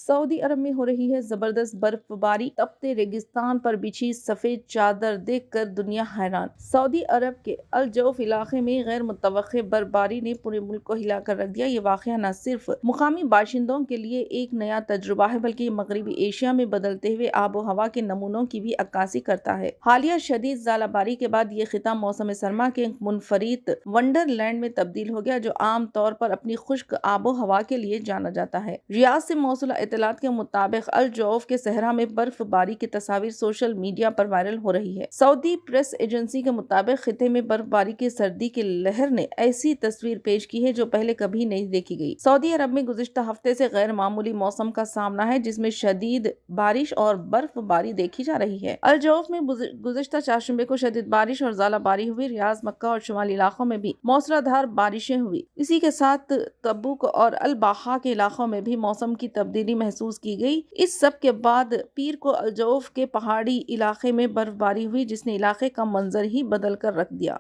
سعودی عرب میں ہو رہی ہے زبردست برف باری، تپتے ریگستان پر بچھی سفید چادر دیکھ کر دنیا حیران۔ سعودی عرب کے الجوف علاقے میں غیر متوقع برف باری نے پورے ملک کو ہلا کر رکھ دیا۔ یہ واقعہ نہ صرف مقامی باشندوں کے لیے ایک نیا تجربہ ہے بلکہ یہ مغربی ایشیا میں بدلتے ہوئے آب و ہوا کے نمونوں کی بھی عکاسی کرتا ہے۔ حالیہ شدید ژالہ باری کے بعد یہ خطہ موسم سرما کے منفرد ونڈر لینڈ میں تبدیل ہو گیا، جو عام طور پر اپنی خشک آب و ہوا کے لیے جانا جاتا ہے۔ ریاض سے موصول اطلاعات کے مطابق الجوف کے صحرا میں برف باری کی تصاویر سوشل میڈیا پر وائرل ہو رہی ہے۔ سعودی پریس ایجنسی کے مطابق خطے میں برف باری کی سردی کی لہر نے ایسی تصویر پیش کی ہے جو پہلے کبھی نہیں دیکھی گئی۔ سعودی عرب میں گزشتہ ہفتے سے غیر معمولی موسم کا سامنا ہے، جس میں شدید بارش اور برف باری دیکھی جا رہی ہے۔ الجوف میں گزشتہ چہارشنبے کو شدید بارش اور ژالہ باری ہوئی۔ ریاض، مکہ اور شمالی علاقوں میں بھی موسلا دھار بارشیں ہوئی۔ اسی کے ساتھ تبوک اور الباحا کے علاقوں میں بھی موسم کی تبدیلی محسوس کی گئی۔ اس سب کے بعد پیر کو الجوف کے پہاڑی علاقے میں برف باری ہوئی، جس نے علاقے کا منظر ہی بدل کر رکھ دیا۔